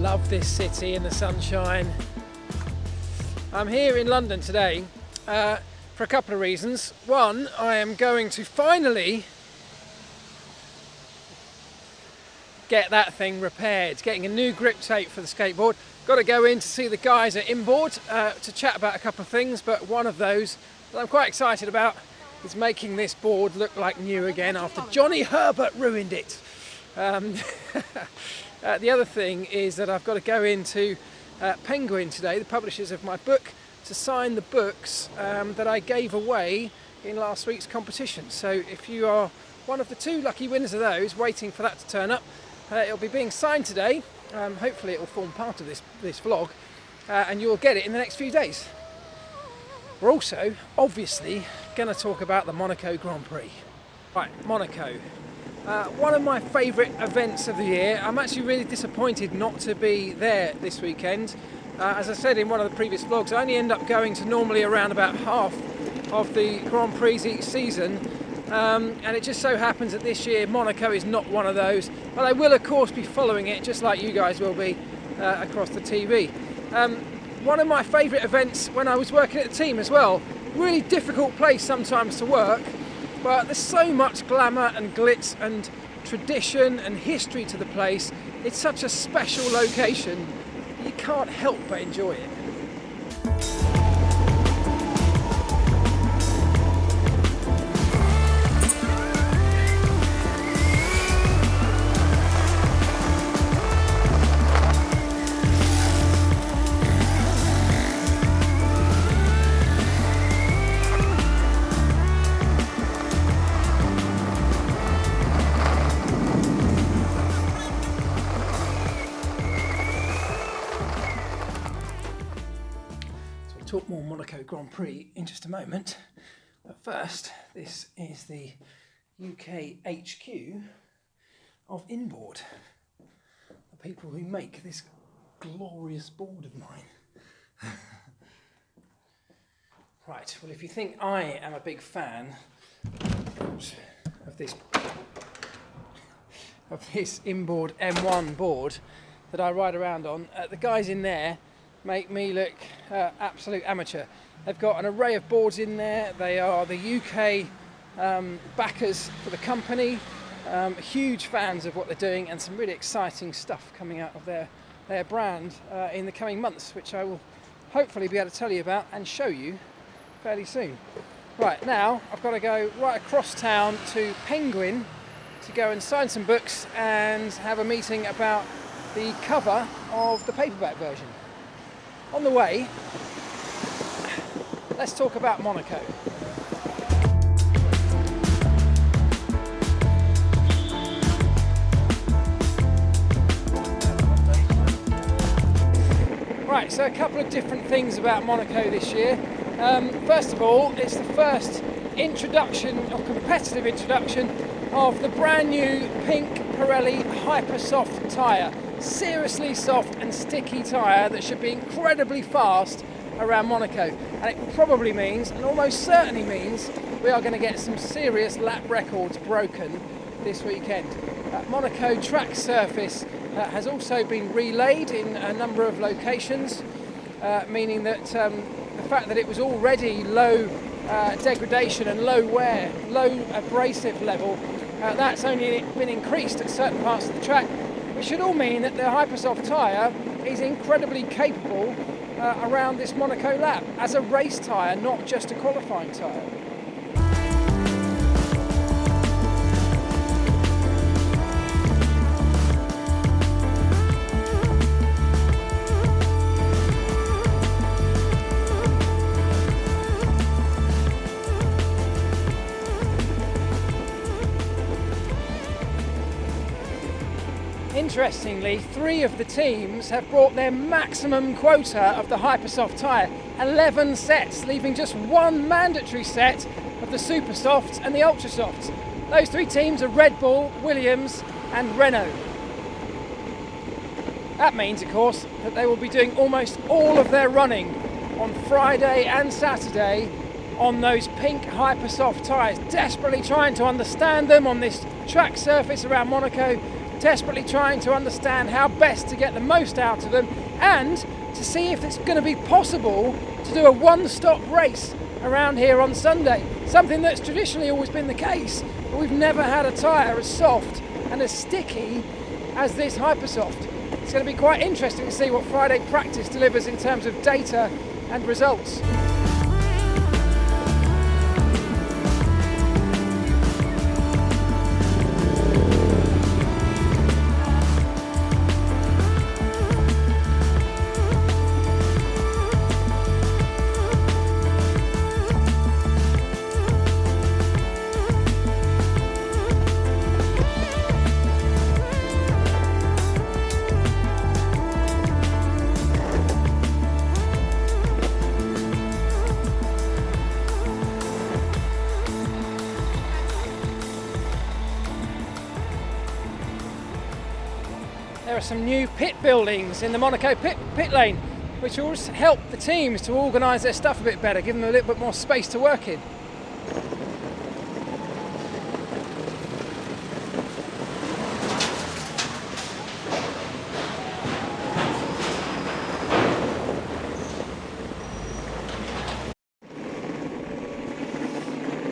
Love this city and the sunshine. I'm here in London today for a couple of reasons. One, I am going to finally get that thing repaired, getting a new grip tape for the skateboard. Got to go in to see the guys at Inboard to chat about a couple of things, but one of those that I'm quite excited about is making this board look like new again after Johnny Herbert ruined it. The other thing is that I've got to go into Penguin today, the publishers of my book, to sign the books that I gave away in last week's competition. So if you are one of the 2 lucky winners of those, waiting for that to turn up, it'll be being signed today. Hopefully it will form part of this vlog, and you'll get it in the next few days. We're also obviously going to talk about the Monaco Grand Prix. Right, Monaco. One of my favourite events of the year. I'm actually really disappointed not to be there this weekend. As I said in one of the previous vlogs, I only end up going to normally around about half of the Grand Prix each season, and it just so happens that this year Monaco is not one of those, but I will of course be following it just like you guys will be across the TV. One of my favourite events when I was working at the team as well. Really difficult place sometimes to work, but there's so much glamour and glitz and tradition and history to the place. It's such a special location, you can't help but enjoy it. Talk more Monaco Grand Prix in just a moment, but first, this is the UK HQ of Inboard, the people who make this glorious board of mine. Right, well, if you think I am a big fan of this Inboard M1 board that I ride around on, the guys in there make me look absolute amateur. They've got an array of boards in there. They are the UK backers for the company, huge fans of what they're doing, and some really exciting stuff coming out of their brand in the coming months, which I will hopefully be able to tell you about and show you fairly soon. Right, now I've got to go right across town to Penguin to go and sign some books and have a meeting about the cover of the paperback version. On the way, let's talk about Monaco. Right, so a couple of different things about Monaco this year. First of all, it's the first competitive introduction of the brand new pink Pirelli Hypersoft tyre. Seriously soft and sticky tyre that should be incredibly fast around Monaco, and it probably means, and almost certainly means, we are going to get some serious lap records broken this weekend. Monaco track surface has also been relaid in a number of locations, meaning that the fact that it was already low degradation and low wear, low abrasive level, that's only been increased at certain parts of the track, which should all mean that the Hypersoft tyre is incredibly capable around this Monaco lap as a race tyre, not just a qualifying tyre. Interestingly, 3 of the teams have brought their maximum quota of the Hypersoft tyre, 11 sets, leaving just 1 mandatory set of the Super Softs and the Ultra Softs. Those 3 teams are Red Bull, Williams and Renault. That means, of course, that they will be doing almost all of their running on Friday and Saturday on those pink Hypersoft tyres, desperately trying to understand them on this track surface around Monaco, desperately trying to understand how best to get the most out of them and to see if it's going to be possible to do a one-stop race around here on Sunday. Something that's traditionally always been the case, but we've never had a tyre as soft and as sticky as this Hypersoft. It's going to be quite interesting to see what Friday practice delivers in terms of data and results. There are some new pit buildings in the Monaco pit lane, which will help the teams to organise their stuff a bit better, give them a little bit more space to work in.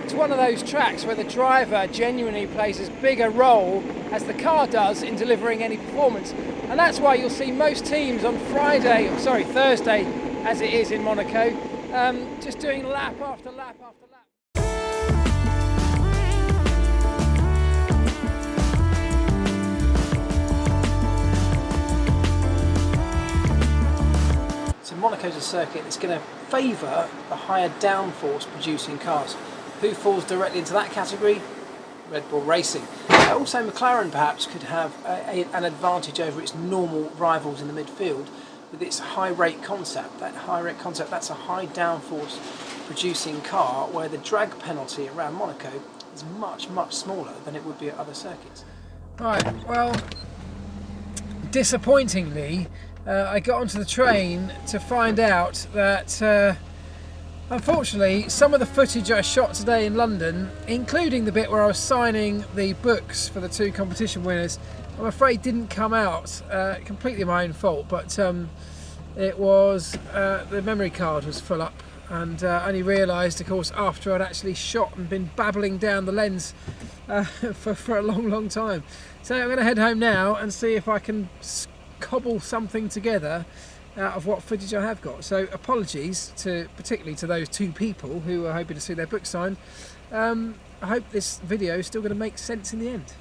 It's one of those tracks where the driver genuinely plays as big a role as the car does in delivering any performance, and that's why you'll see most teams on Thursday as it is in Monaco, just doing lap after lap after lap. So Monaco's a circuit that's going to favour the higher downforce producing cars. Who falls directly into that category? Red Bull Racing. Also McLaren perhaps could have an advantage over its normal rivals in the midfield with its high rate concept. That high rate concept, that's a high downforce producing car where the drag penalty around Monaco is much, much smaller than it would be at other circuits. Right, well, disappointingly, I got onto the train to find out that unfortunately, some of the footage I shot today in London, including the bit where I was signing the books for the two competition winners, I'm afraid didn't come out. Completely my own fault, but it was the memory card was full up, and I only realised, of course, after I'd actually shot and been babbling down the lens for a long time. So I'm going to head home now and see if I can cobble something together out of what footage I have got. So apologies particularly to those two people who are hoping to see their book signed. I hope this video is still going to make sense in the end.